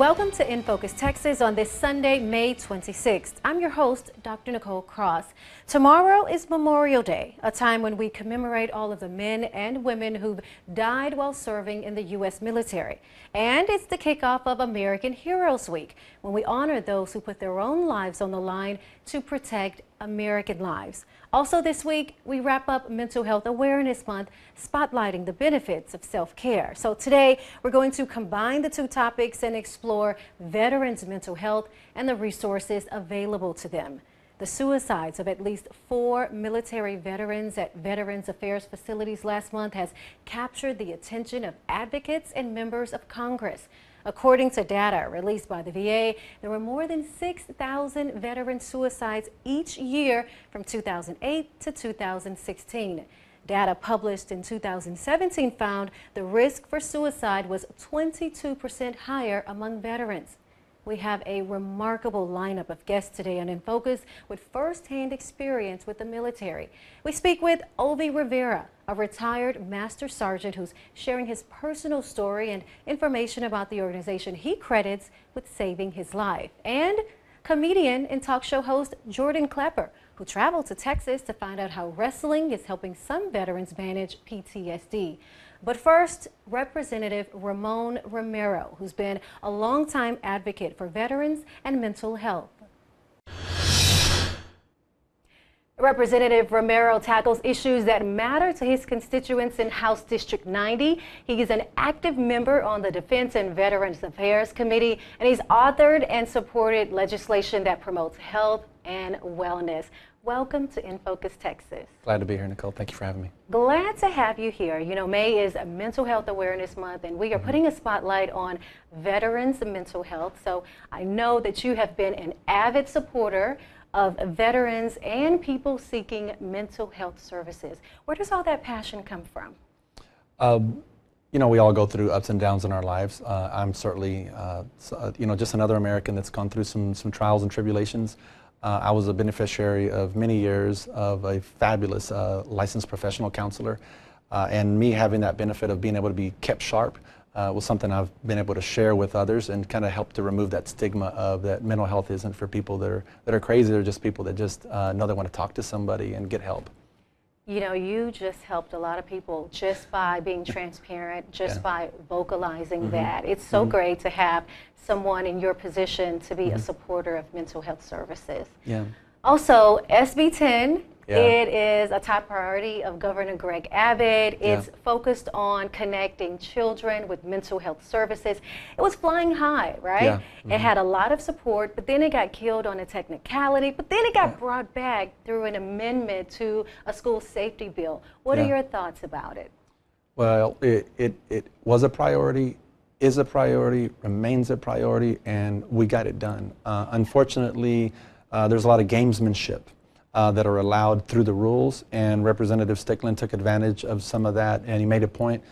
Welcome to In Focus Texas on this Sunday, May 26th. I'm your host, Dr. Nicole Cross. Tomorrow is Memorial Day, a time when we commemorate all of the men and women who've died while serving in the U.S. military. And it's the kickoff of American Heroes Week, when we honor those who put their own lives on the line to protect American lives. Also this week, we wrap up Mental Health Awareness Month, spotlighting the benefits of self-care. So today, we're going to combine the two topics and explore veterans' mental health and the resources available to them. The suicides of at least 4 military veterans at Veterans Affairs facilities last month has captured the attention of advocates and members of Congress. According to data released by the VA, there were more than 6,000 veteran suicides each year from 2008 to 2016. Data published in 2017 found the risk for suicide was 22% higher among veterans. We have a remarkable lineup of guests today on In Focus with first-hand experience with the military. We speak with Ovi Rivera, a retired Master Sergeant who's sharing his personal story and information about the organization he credits with saving his life. And comedian and talk show host Jordan Klepper, who traveled to Texas to find out how wrestling is helping some veterans manage PTSD. But first, Representative Ramon Romero, who's been a longtime advocate for veterans and mental health. Representative Romero tackles issues that matter to his constituents in House District 90. He is an active member on the Defense and Veterans Affairs Committee, and he's authored and supported legislation that promotes health and wellness. Welcome to In Focus Texas. Glad to be here, Nicole. Thank you for having me. Glad to have you here. You know, May is a Mental Health Awareness Month, and we are putting a spotlight on veterans' mental health. So I know that you have been an avid supporter of veterans and people seeking mental health services. Where does all that passion come from? You know, we all go through ups and downs in our lives. I'm certainly, you know, just another American that's gone through some trials and tribulations. I was a beneficiary of many years of a fabulous licensed professional counselor, and me having that benefit of being able to be kept sharp was something I've been able to share with others and kind of help to remove that stigma of that mental health isn't for people that are crazy. They're just people that just know they want to talk to somebody and get help. You know, you just helped a lot of people just by being transparent, just by vocalizing that. It's so great to have someone in your position to be a supporter of mental health services. Also, SB 10, it is a top priority of Governor Greg Abbott. It's focused on connecting children with mental health services. It was flying high, right? It had a lot of support, but then it got killed on a technicality, but then it got brought back through an amendment to a school safety bill. What are your thoughts about it? Well, it was a priority, is a priority, remains a priority, and we got it done. Unfortunately, there's a lot of gamesmanship that are allowed through the rules, and Representative Stickland took advantage of some of that, and he made a point.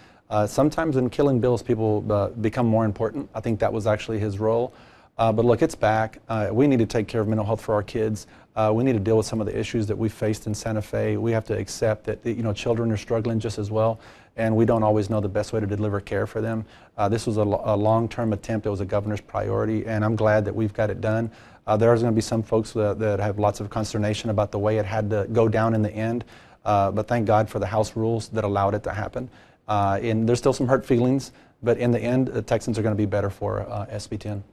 Sometimes in killing bills, people become more important. I think that was actually his role. But look, it's back. We need to take care of mental health for our kids. We need to deal with some of the issues that we faced in Santa Fe. We have to accept that, you know, children are struggling just as well, and we don't always know the best way to deliver care for them. This was a long-term attempt. It was a governor's priority, and I'm glad that we've got it done. There's going to be some folks that have lots of consternation about the way it had to go down in the end, but thank God for the House rules that allowed it to happen. And there's still some hurt feelings, but in the end, the Texans are going to be better for SB 10.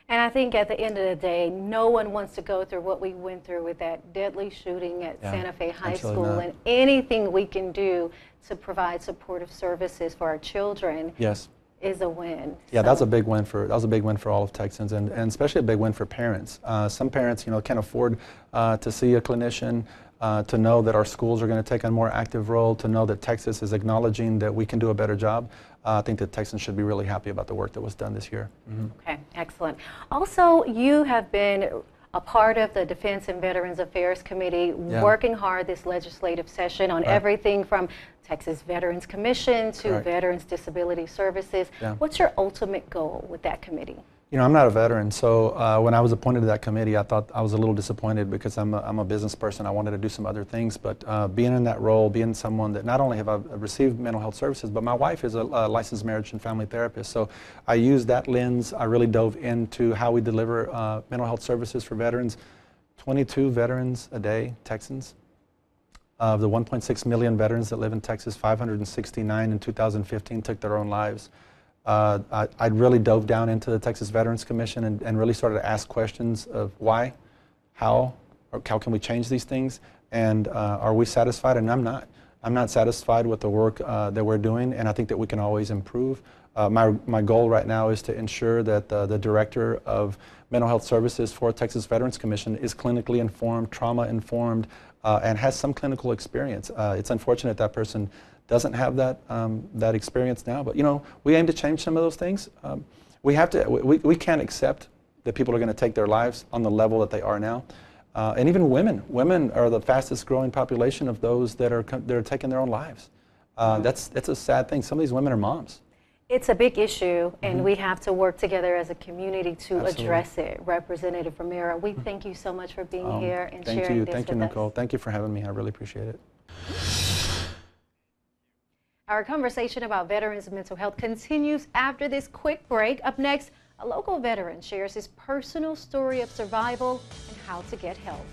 And I think at the end of the day, no one wants to go through what we went through with that deadly shooting at Santa Fe High School, and anything we can do to provide supportive services for our children is a win. Yeah, that was a big win for all of Texans, and especially a big win for parents. Some parents, you know, can't afford to see a clinician, to know that our schools are going to take a more active role, to know that Texas is acknowledging that we can do a better job. I think that Texans should be really happy about the work that was done this year. Okay, excellent. Also, you have been a part of the Defense and Veterans Affairs Committee, working hard this legislative session on everything from Texas Veterans Commission to Veterans Disability Services. What's your ultimate goal with that committee? You know, I'm not a veteran, so when I was appointed to that committee, I thought I was a little disappointed because I'm a business person. I wanted to do some other things, but being in that role, being someone that not only have I received mental health services, but my wife is a licensed marriage and family therapist. So I used that lens. I really dove into how we deliver mental health services for veterans. 22 veterans a day, Texans. Of the 1.6 million veterans that live in Texas, 569 in 2015 took their own lives. I really dove down into the Texas Veterans Commission and really started to ask questions of why, how, or how can we change these things, and are we satisfied? And I'm not. I'm not satisfied with the work that we're doing, and I think that we can always improve. My goal right now is to ensure that the Director of Mental Health Services for Texas Veterans Commission is clinically informed, trauma informed, and has some clinical experience. It's unfortunate that person doesn't have that experience now, but you know, we aim to change some of those things. We can't accept that people are going to take their lives on the level that they are now. And even women are the fastest growing population of those that are taking their own lives. That's a sad thing. Some of these women are moms. It's a big issue, and we have to work together as a community to Absolutely. address it. Representative Romero, we thank you so much for being here and sharing this Thank you, with Nicole. us. Thank you for having me. I really appreciate it. Our conversation about veterans' mental health continues after this quick break. Up next, a local veteran shares his personal story of survival and how to get help.